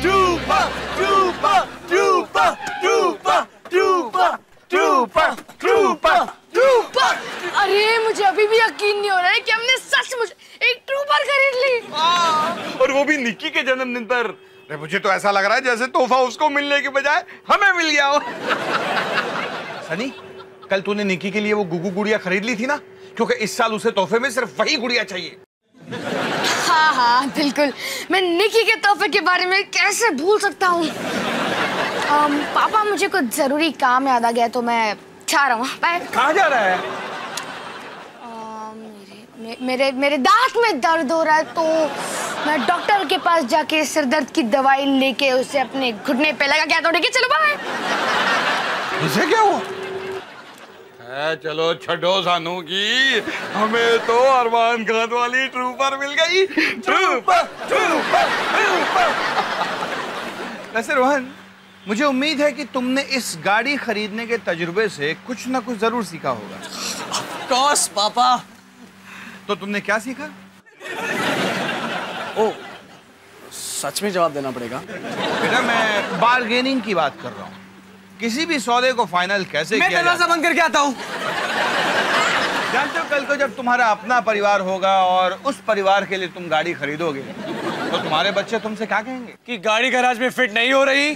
ट्रूपा ट्रूपा ट्रूपा ट्रूपा ट्रूपा ट्रूपा ट्रूपा ट्रूपा। अरे मुझे अभी भी यकीन नहीं हो रहा है कि हमने सचमुच एक ट्रूपर खरीद ली, और वो भी निक्की के जन्मदिन पर। मुझे तो ऐसा लग रहा है जैसे तोहफा उसको मिलने के बजाय हमें मिल गया हो। सनी, कल तूने निक्की के लिए वो गुगु गुड़िया खरीद ली थी ना, क्योंकि इस साल उसे तोहफे में सिर्फ वही गुड़िया चाहिए। हाँ हाँ बिल्कुल, मैं निक्की के तोहफे के बारे में कैसे भूल सकता हूँ। पापा मुझे कुछ जरूरी काम याद आ गया तो मैं जा रहा हूँ। बाय। कहाँ जा रहा है? मेरे दांत में दर्द हो रहा है तो मैं डॉक्टर के पास जाके सिर दर्द की दवाई लेके उसे अपने घुटने पे लगा के तो चलो बाय। उसे क्या हुआ? चलो छठो सानू की, हमें तो अरमान खान वाली ट्रूपर मिल गई। Trooper trooper trooper. वैसे रोहन, मुझे उम्मीद है कि तुमने इस गाड़ी खरीदने के तजुर्बे से कुछ ना कुछ जरूर सीखा होगा। ऑफ कोर्स पापा। तो तुमने क्या सीखा? ओ, सच में जवाब देना पड़ेगा? बेटा मैं बार्गेनिंग की बात कर रहा हूँ। किसी भी सौदे को फाइनल कैसे मैं किया दरवाजा बंद करके आता हूँ। जानते हो, कल को जब तुम्हारा अपना परिवार होगा और उस परिवार के लिए तुम गाड़ी खरीदोगे तो तुम्हारे बच्चे तुमसे क्या कहेंगे? कि गाड़ी गैराज में फिट नहीं हो रही।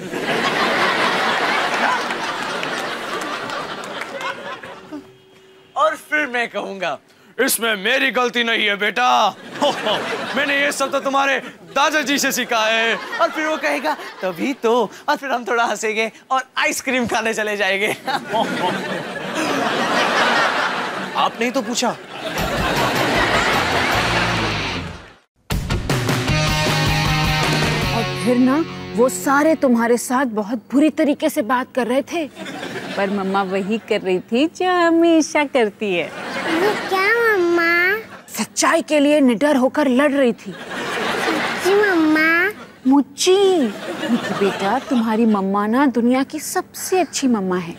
और फिर मैं कहूंगा इसमें मेरी गलती नहीं है बेटा। मैंने ये सब तो तुम्हारे दादाजी से सीखा है। और फिर वो कहेगा तभी तो, और फिर हम थोड़ा हंसेंगे और आइसक्रीम खाने चले जाएंगे। आपने ही तो पूछा। और फिर ना वो सारे तुम्हारे साथ बहुत बुरी तरीके से बात कर रहे थे, पर मम्मा वही कर रही थी जो हमेशा करती है। क्या मम्मा? सच्चाई के लिए निडर होकर लड़ रही थी। जी मम्मा। मुच्ची, निक्की बेटा तुम्हारी मम्मा ना दुनिया की सबसे अच्छी मम्मा है,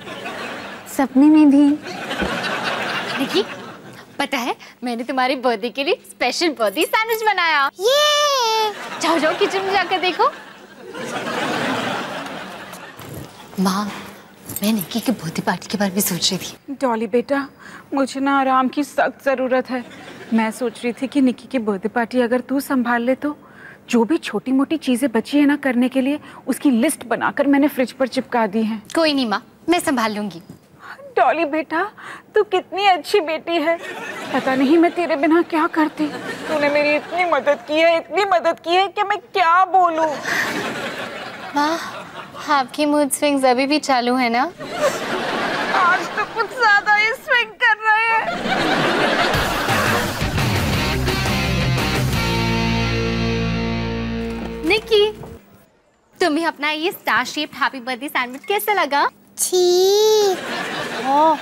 सपने में भी। निक्की, पता है मैंने तुम्हारी बर्थडे के लिए स्पेशल बर्थडे सैंडविच बनाया। ये जाओ जाओ किचन में जाकर देखो। माँ, मैं निक्की के बर्थडे पार्टी के बारे में सोच रही थी। डॉली बेटा, मुझे ना आराम की सख्त ज़रूरत है। मैं सोच रही थी कि निक्की की बर्थडे पार्टी अगर तू संभाल ले तो जो भी छोटी मोटी चीज़ें बची है ना करने के लिए, उसकी लिस्ट बनाकर मैंने फ्रिज पर चिपका दी है। कोई नहीं माँ, मैं संभाल लूंगी। डॉली बेटा, तू कितनी अच्छी बेटी है। पता नहीं मैं तेरे बिना क्या करती। तूने मेरी इतनी मदद की है, इतनी मदद की है कि मैं क्या बोलूं। माँ, आपकी मूड स्विंग्स अभी भी चालू है ना? आज तो कुछ ज्यादा ही स्विंग कर रहे हैं। निक्की, तुम्हें अपना ये star shaped happy birthday sandwich कैसा लगा? ठीक। ओह,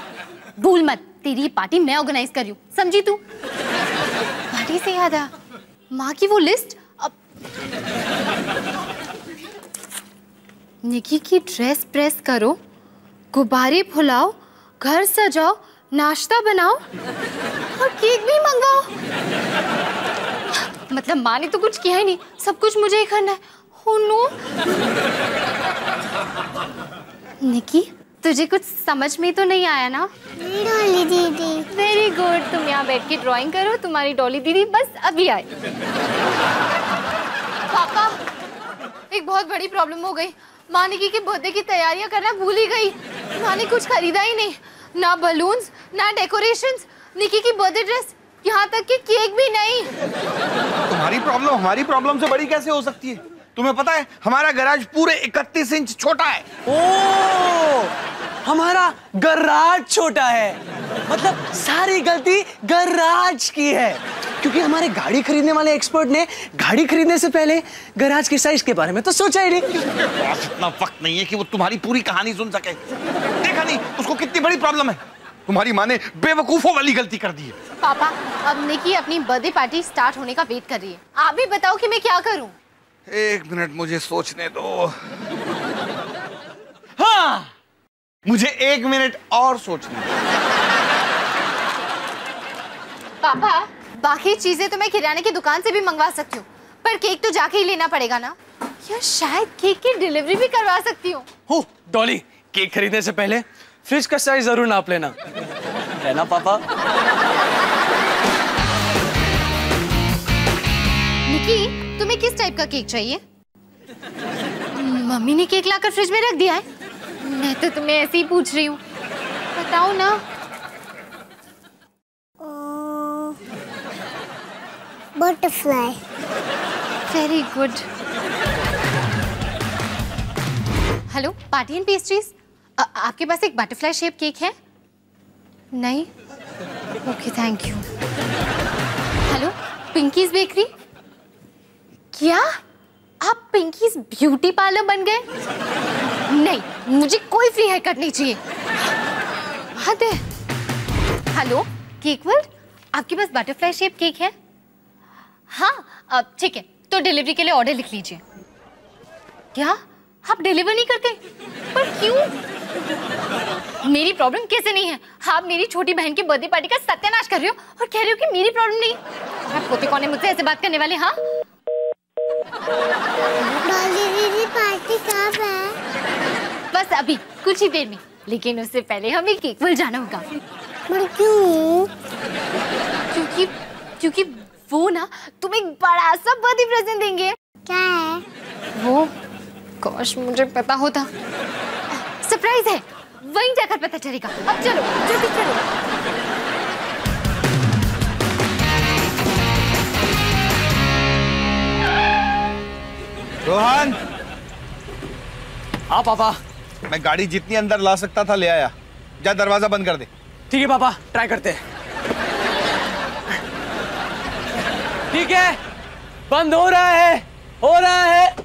भूल मत, तेरी पार्टी मैं ऑर्गेनाइज कर रही हूँ, समझी तू? पार्टी से याद आया, माँ की वो लिस्ट अब निक्की की ड्रेस प्रेस करो, गुब्बारे फुलाओ, घर सजाओ, नाश्ता बनाओ और केक भी मंगाओ। मतलब माँ ने तो कुछ किया ही नहीं, सब कुछ मुझे ही करना है। Oh no! निक्की, तुझे कुछ समझ में तो नहीं आया ना? डॉली दीदी। वेरी गुड, तुम यहाँ बैठ के ड्राइंग करो, तुम्हारी डॉली दीदी बस अभी आए। पापा, एक बहुत बड़ी प्रॉब्लम हो गई। माँ निक्की के बर्थडे की तैयारियां करना भूल ही गई। माँ ने कुछ खरीदा ही नहीं, ना बलून्स, ना डेकोरेशंस, निक्की की बर्थडे ड्रेस, यहाँ तक कि केक भी नहीं। तुम्हारी प्रॉब्लम हमारी प्रॉब्लम से बड़ी कैसे हो सकती है? तुम्हें पता है हमारा गैराज पूरे 31 इंच छोटा है। ओ, हमारा गैराज छोटा है, मतलब सारी गलती गैराज की है, क्योंकि हमारे गाड़ी खरीदने वाले एक्सपर्ट ने गाड़ी खरीदने से पहले गैराज के साइज के बारे में तो सोचा ही नहीं। इतना वक्त नहीं है कि वो तुम्हारी पूरी कहानी सुन सके। देखा नहीं उसको कितनी बड़ी प्रॉब्लम है। तुम्हारी माँ ने बेवकूफों वाली गलती कर दी है। पापा, अब निक्की अपनी बर्थडे पार्टी स्टार्ट होने का वेट कर रही है। आप भी बताओ कि मैं क्या करूं? एक मिनट मुझे सोचने दो। हाँ, मुझे 1 मिनट और सोचने दो। पापा, बाकी चीजें तो मैं किराने की दुकान से भी मंगवा सकती हूँ, पर केक तो जाके ही लेना पड़ेगा ना। या शायद केक की डिलीवरी भी करवा सकती हूँ। हो डॉली, केक खरीदने से पहले फ्रिज का साइज जरूर नाप लेना, है ना पापा? निकी, तुम्हें किस टाइप का केक चाहिए? मम्मी ने केक लाकर फ्रिज में रख दिया है। मैं तो तुम्हें ऐसे ही पूछ रही हूँ, बताओ ना। Butterfly. Very good. Hello, party and pastries. आपके पास एक बटरफ्लाई शेप केक है? नहीं? Okay, thank you. Hello, pinkies bakery. क्या आप पिंकीज ब्यूटी पार्लर बन गए? नहीं, मुझे कोई फ्री हेयर कट नहीं चाहिए। हद है। हेलो, केक वर्ल्ड, आपके पास बटरफ्लाई शेप केक है? हाँ, ठीक है, तो डिलीवरी के लिए ऑर्डर लिख लीजिए। क्या आप डिलीवर नहीं करते? पर क्यों? मेरी प्रॉब्लम कैसे नहीं है? आप मेरी छोटी बहन की बर्थडे पार्टी का सत्यानाश कर रहे हो और कह रहे हो कि मेरी प्रॉब्लम नहीं। आप पोते कौन है मुझसे ऐसे बात करने वाले? हाँ, डॉली दीदी पार्टी कब है? बस अभी कुछ ही देर में, लेकिन उससे पहले हमें केक वर्ल्ड जाना होगा। पर क्यों? क्योंकि वो ना तुम्हें एक बड़ा सा बर्थडे प्रेजेंट देंगे। क्या है? वो काश मुझे पता होता। सरप्राइज है, वहीं जाकर पता चलेगा। अब चलो, जल्दी चलो। रोहन, हाँ पापा। मैं गाड़ी जितनी अंदर ला सकता था ले आया। जा दरवाजा बंद कर दे। ठीक है पापा, ट्राई करते हैं। ठीक है, बंद हो रहा है, हो रहा है,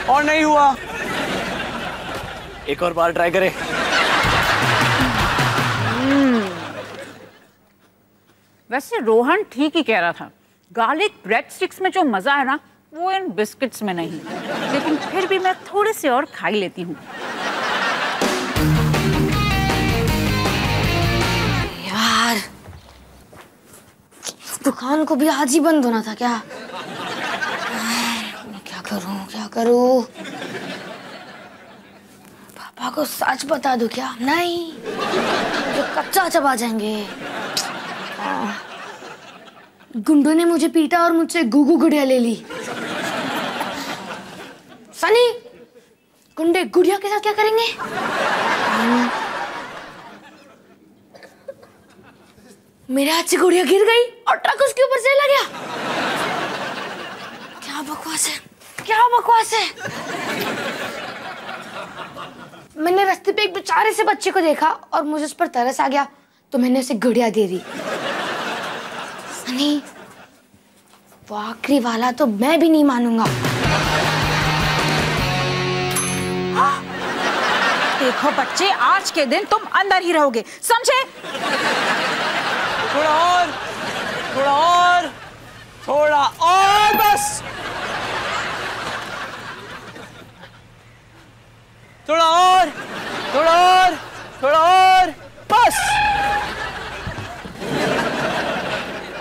और नहीं हुआ। एक और बार ट्राई करें। वैसे रोहन ठीक ही कह रहा था, गार्लिक ब्रेड स्टिक्स में जो मजा है ना, वो इन बिस्किट्स में नहीं। लेकिन फिर भी मैं थोड़े से और खा ही लेती हूँ। यार, दुकान को भी आज ही बंद होना था क्या? मैं क्या करूं? पापा को सच बता दूं क्या? नहीं, जो कच्चा चबा जाएंगे। गुंडों ने मुझे पीटा और मुझसे गुगु गुड़िया ले ली। सनी, गुंडे गुड़िया के साथ क्या करेंगे? मेरे हाथ से गुड़िया गिर गई और ट्रक उसके ऊपर से लग गया। क्या बकवास है? मैंने रास्ते पे एक बेचारे से बच्चे को देखा और मुझे उस पर तरस आ गया, तो मैंने उसे गुड़िया दे दी। सनी, वो आखिरी वाला तो मैं भी नहीं मानूंगा। देखो बच्चे, आज के दिन तुम अंदर ही रहोगे, समझे? थोड़ा और, बस। थोड़ा और, बस।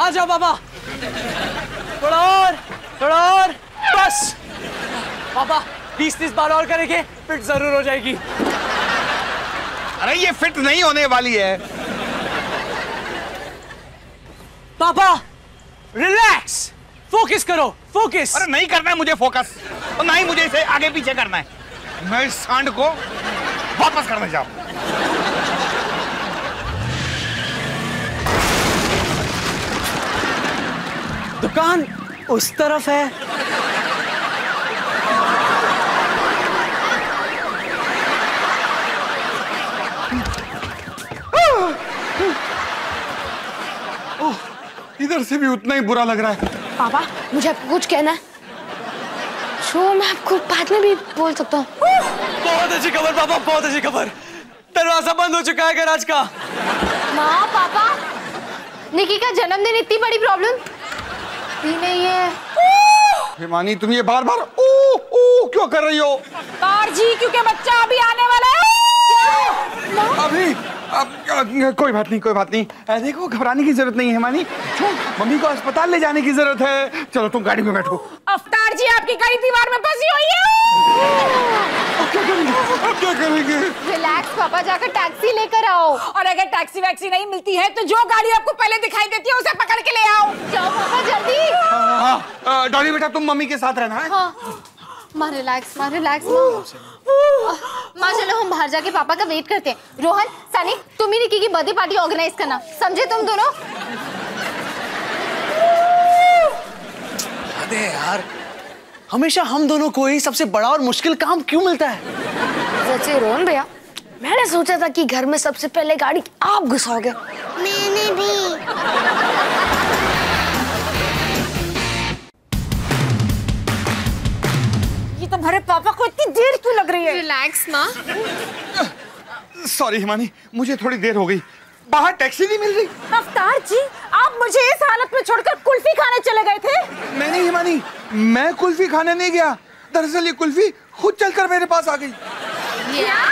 आ जाओ पापा। थोड़ा और, बस। पापा 20-30 बार और करेंगे, फिट जरूर हो जाएगी। अरे ये फिट नहीं होने वाली है। पापा रिलैक्स, फोकस करो, फोकस। अरे नहीं करना है मुझे फोकस, और ना ही मुझे इसे आगे पीछे करना है। मैं इस सांड को वापस करना चाहूँ। दुकान उस तरफ है। इधर से भी उतना ही बुरा लग रहा है। पापा, मुझे आपको कुछ कहना है? जो मैं आपको बाद में भी बोल सकता हूँ। बहुत अच्छी खबर पापा, बहुत अच्छी खबर। दरवाजा बंद हो चुका है गैराज का। माँ, पापा, निकी का जन्मदिन इतनी बड़ी प्रॉब्लम ही नहीं है। हिमानी, तुम ये बार बार ओ क्यों कर रही हो? जी, क्योंकि बच्चा अभी आने वाला है। अभी अब कोई बात नहीं। देखो, घबराने की जरूरत नहीं है हिमानी। मम्मी को अस्पताल ले जाने की जरूरत है। चलो तुम गाड़ी में बैठो। अफ्तार जी, आप गाड़ी दीवार में फंसी हुई है। अब क्या करेंगे? रिलैक्स पापा, जाकर टैक्सी लेकर आओ। और अगर टैक्सी वैक्सी नहीं मिलती है तो जो गाड़ी आपको पहले दिखाई देती है उसे पकड़ के ले आओ। जाओ पापा जल्दी। हाँ, डॉली बेटा तुम मम्मी के साथ रहना है। हाँ माँ रिलैक्स, माँ रिलैक्स माँ चलो हम बाहर जाके पापा का वेट करते हैं। रोहन, सनी, तुम ही निकी की बर्थडे पार्टी ऑर्गेनाइज करना, समझे तुम दोनों? अरे यार, हमेशा हम दोनों को ही सबसे बड़ा और मुश्किल काम क्यों मिलता है? वैसे रोहन भैया, मैंने सोचा था कि घर में सबसे पहले गाड़ी आप घुसाओगे। मैंने भी। ये तुम्हारे पापा को इतनी देर क्यों लग रही है? रिलैक्स माँ। सॉरी हिमानी, मुझे थोड़ी देर हो गई, बाहर टैक्सी नहीं मिल रही। अवतार जी, आप मुझे इस हालत में छोड़कर कुल्फी खाने चले गए थे। नहीं हिमानी, मैं कुल्फी खाने नहीं गया, दरअसल ये कुल्फी खुद चलकर मेरे पास आ गई। क्या?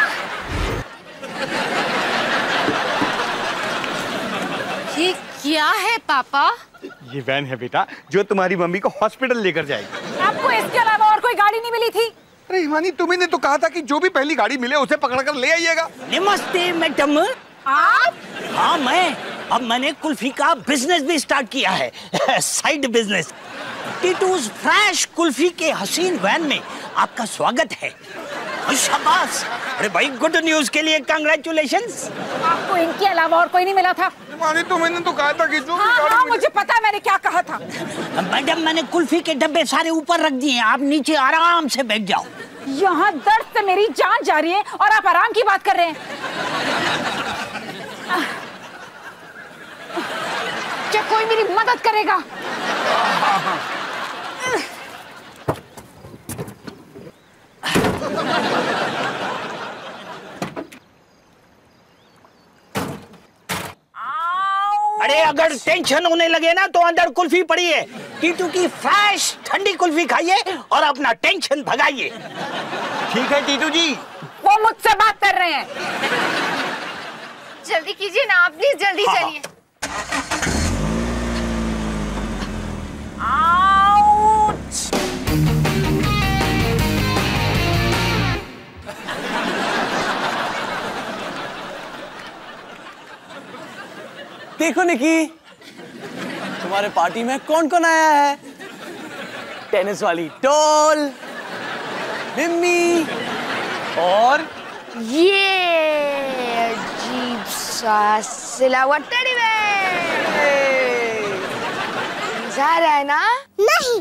ये क्या है पापा? ये वैन है बेटा, जो तुम्हारी मम्मी को हॉस्पिटल लेकर जाएगी। आपको इसके अलावा और कोई गाड़ी नहीं मिली थी? अरे हिमानी, तुम्ही ने तो कहा था कि जो भी पहली गाड़ी मिले उसे पकड़कर ले आइएगा। नमस्ते मैडम। आप? हाँ मैं, अब मैंने कुल्फी का बिजनेस भी स्टार्ट किया है, साइड बिजनेस। टीटूज फ्रेश कुल्फी के हसीन वैन में आपका स्वागत है। शाबाश, अरे भाई गुड न्यूज के लिए कांग्रेचुलेशंस। आपको इनके अलावा और कोई नहीं मिला था? हिमानी, मैंने तो कहा था कि जो भी हाँ गाड़ी हाँ मिले... मुझे पता है मैंने क्या कहा था। मैडम मैंने कुल्फी के डब्बे सारे ऊपर रख दिए, आप नीचे आराम से बैठ जाओ। यहाँ दर्द से मेरी जान जा रही है और आप आराम की बात कर रहे हैं। क्या कोई मेरी मदद करेगा? अरे अगर टेंशन होने लगे ना तो अंदर कुल्फी पड़ी है, टीटू की फ्रेश ठंडी कुल्फी खाइए और अपना टेंशन भगाइए। ठीक है टीटू जी। वो मुझसे बात कर रहे हैं। जल्दी कीजिए ना आप, प्लीज जल्दी चलिए। देखो निकी, तुम्हारे पार्टी में कौन कौन आया है? टेनिस वाली डॉल, मिम्मी और ये अजीब सा सिला हुआ टेडी बेयर। जा रहा है ना? नहीं।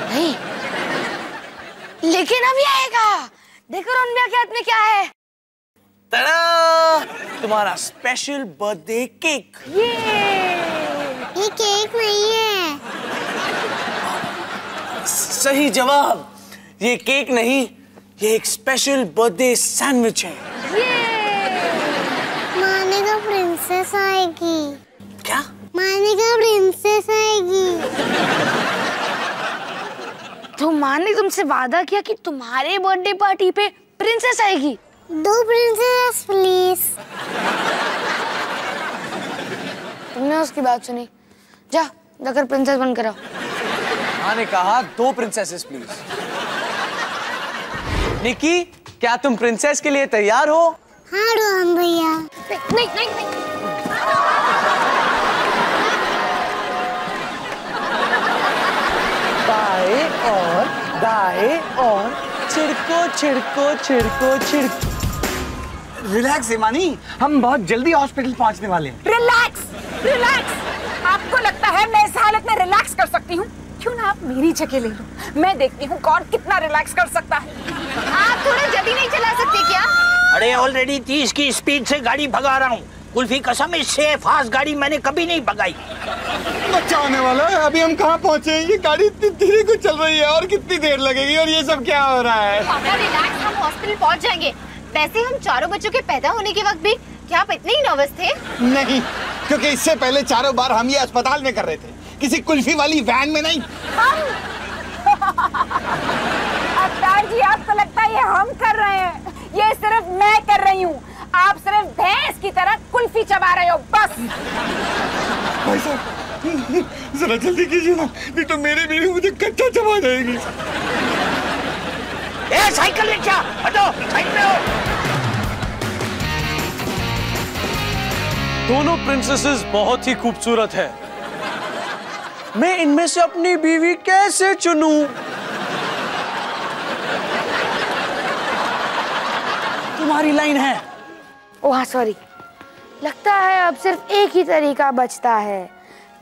नहीं, लेकिन अभी आएगा। देखो रोहन भैया के हाथ में क्या है। तड़ा! तुम्हारा स्पेशल बर्थडे केक। ये केक नहीं है। सही जवाब, ये केक नहीं, ये एक स्पेशल बर्थडे सैंडविच है। माने का प्रिंसेस आएगी। क्या? माने का प्रिंसेस आएगी। तो माँ ने तुमसे वादा किया कि तुम्हारे बर्थडे पार्टी पे प्रिंसेस आएगी। 2 प्रिंसेस प्लीज। तुमने उसकी बात सुनी? जाकर प्रिंसेस बनकर आओ। माँ ने कहा 2 प्रिंसेसेस प्लीज। निकी, क्या तुम प्रिंसेस के लिए तैयार हो? हाँ रोहन भैया। नहीं नहीं नहीं। बाएं और दाएं और छिड़को छिड़को छिड़को छिड़को। रिलैक्स हिमानी, हम बहुत जल्दी हॉस्पिटल पहुंचने वाले हैं। Relax, relax. आपको लगता है मैं इस हालत में रिलैक्स कर सकती हूँ? क्यों ना आप मेरी जगह ले लो, मैं देखती हूँ कौन कितना रिलैक्स कर सकता है। आप थोड़ा जल्दी नहीं चला सकते क्या? अरे ऑलरेडी 30 की स्पीड से गाड़ी भगा रहा हूँ। कुल्फी कसम, इससे फास्ट गाड़ी मैंने कभी नहीं भगाई। बच्चा आने वाला है, अभी हम कहाँ पहुँचे? ये गाड़ी इतनी धीरे को चल रही है और कितनी देर लगेगी? और ये सब क्या हो रहा है? पापा रिलैक्स, हम हॉस्पिटल पहुंच जाएंगे। वैसे हम चारों बच्चों के पैदा होने के वक्त भी क्या आप इतने ही नर्वस थे? नहीं, क्योंकि इससे पहले चारों बार हम ये अस्पताल में कर रहे थे, किसी कुल्फी वाली वैन में नहीं। अवतार जी, आपको लगता है ये हम कर रहे हैं? ये सिर्फ मैं कर रही हूँ। आप सिर्फ भैंस की तरह कुल्फी चबा रहे हो बस। भाई साहब, जरा जल्दी कीजिए ना, नहीं तो मेरी बीवी मुझे कच्चा चबा जाएगी। ए साइकिल लेके आ, हटो, साइड पे हो। दोनों प्रिंसेसेस बहुत ही खूबसूरत है। मैं इनमें से अपनी बीवी कैसे चुनूं? तुम्हारी लाइन है। ओह हाँ सॉरी, लगता है अब सिर्फ एक ही तरीका बचता है।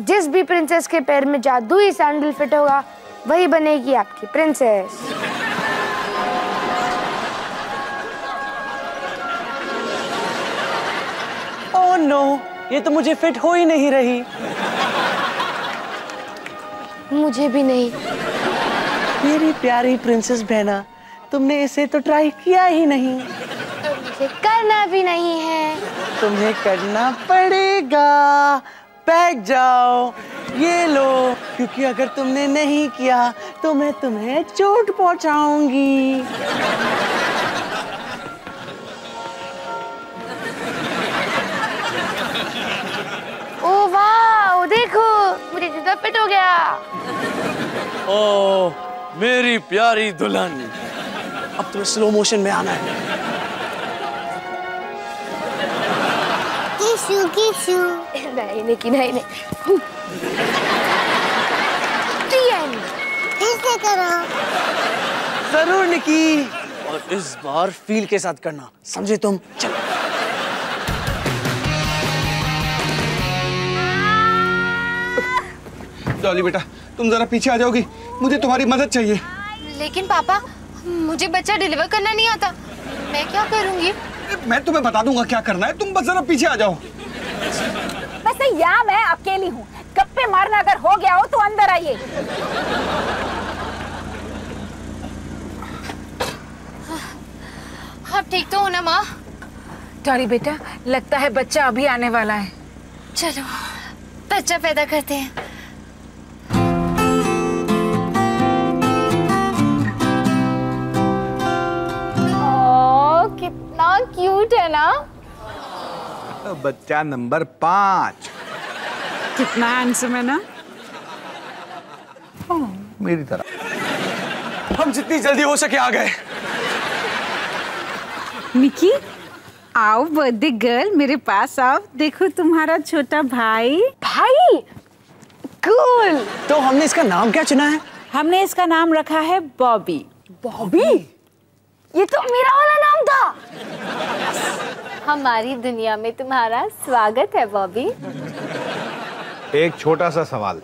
जिस भी प्रिंसेस के पैर में जादुई सैंडल फिट होगा वही बनेगी आपकी प्रिंसेस। ओह नो, ये तो मुझे फिट हो ही नहीं रही। मुझे भी नहीं। मेरी प्यारी प्रिंसेस बहना, तुमने इसे तो ट्राई किया ही नहीं। मुझे करना भी नहीं है। तुम्हें करना पड़ेगा। बैठ जाओ, ये लो, क्योंकि अगर तुमने नहीं किया तो मैं तुम्हें चोट पहुंचाऊंगी। ओह वाह, देखो मुझे जूता फिट हो गया। ओह मेरी प्यारी दुल्हन, अब तुम्हें स्लो मोशन में आना है। किशु किशु। नहीं निकी नहीं। फिर से करो। जरूर निकी, और इस बार फील के साथ करना, समझे तुम? चलो। डॉली बेटा, तुम जरा पीछे आ जाओगी, मुझे तुम्हारी मदद चाहिए। लेकिन पापा, मुझे बच्चा डिलीवर करना नहीं आता, मैं क्या करूंगी? मैं तुम्हें बता दूंगा क्या करना है, तुम बस जरा पीछे आ जाओ। वैसे यहाँ मैं अकेली हूँ, गप्पे मारना अगर हो गया हो तो अंदर आइए। आप ठीक तो हो ना माँ? डॉली बेटा, लगता है बच्चा अभी आने वाला है। चलो बच्चा पैदा करते हैं। कितना क्यूट है ना? बच्चा नंबर 5। कितना हैंडसम है ना? मेरी तरह। हम जितनी जल्दी हो सके आ गए। निकी, आओ बर्थडे गर्ल, मेरे पास आओ। देखो तुम्हारा छोटा भाई। भाई कूल। तो हमने इसका नाम क्या चुना है? हमने इसका नाम रखा है बॉबी। बॉबी? ये तो मेरा वाला नाम था। हमारी दुनिया में तुम्हारा स्वागत है बॉबी। एक छोटा सा सवाल,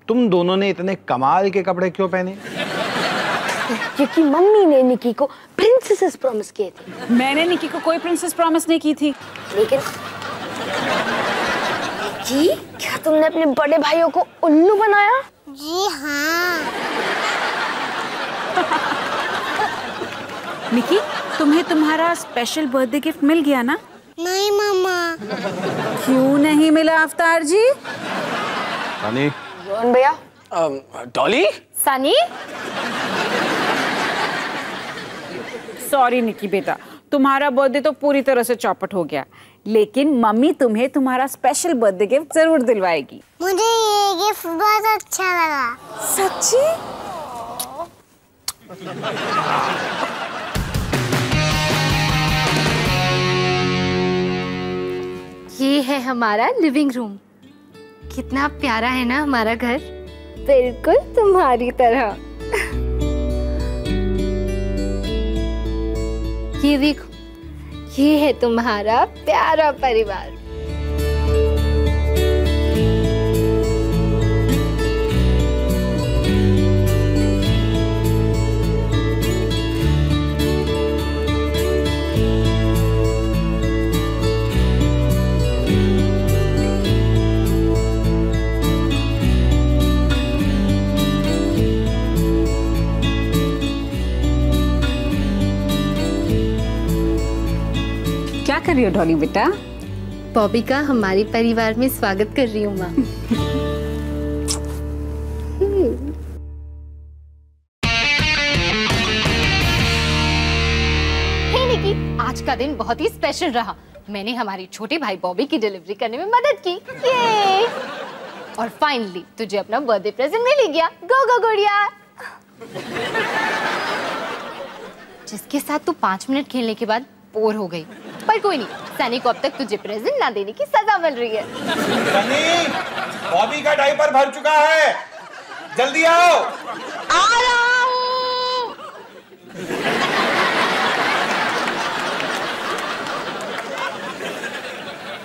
तुम दोनों ने इतने कमाल के कपड़े क्यों पहने? क्योंकि मम्मी ने निकी को प्रिंसेस प्रॉमिस किए थे। मैंने निकी को कोई प्रिंसेस प्रॉमिस नहीं की थी। लेकिन जी, क्या तुमने अपने बड़े भाइयों को उल्लू बनाया? जी हाँ। निकी, तुम्हें तुम्हारा स्पेशल बर्थडे गिफ्ट मिल गया ना? नहीं मामा। क्यों नहीं मिला अवतार जी? सनी। रोहन भैया। डॉली? सनी? सॉरी निकी बेटा, तुम्हारा बर्थडे तो पूरी तरह से चौपट हो गया, लेकिन मम्मी तुम्हें तुम्हारा स्पेशल बर्थडे गिफ्ट जरूर दिलवाएगी। मुझे ये गिफ्ट बहुत अच्छा लगा। सच्ची? ये है हमारा लिविंग रूम। कितना प्यारा है ना हमारा घर, बिल्कुल तुम्हारी तरह। ये देखो, ये है तुम्हारा प्यारा परिवार। क्या कर रही हो डॉली बेटा? बॉबी का हमारे परिवार में स्वागत कर रही हूँ माँ। हे निकी, आज का दिन बहुत ही स्पेशल रहा। मैंने हमारे छोटे भाई बॉबी की डिलीवरी करने में मदद की। ये और फाइनली तुझे अपना बर्थडे प्रेजेंट मिल ही गया। गो गो गुड़िया। जिसके साथ तू 5 मिनट खेलने के बाद बोर हो गई, पर कोई नहीं, सनी को अब तक तुझे प्रेजेंट ना देने की सजा मिल रही है। सनी, बॉबी का डायपर भर चुका है, जल्दी आओ। आ रहा हूं।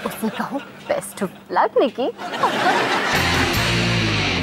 उसे कहो बेस्ट ऑफ लक निकी।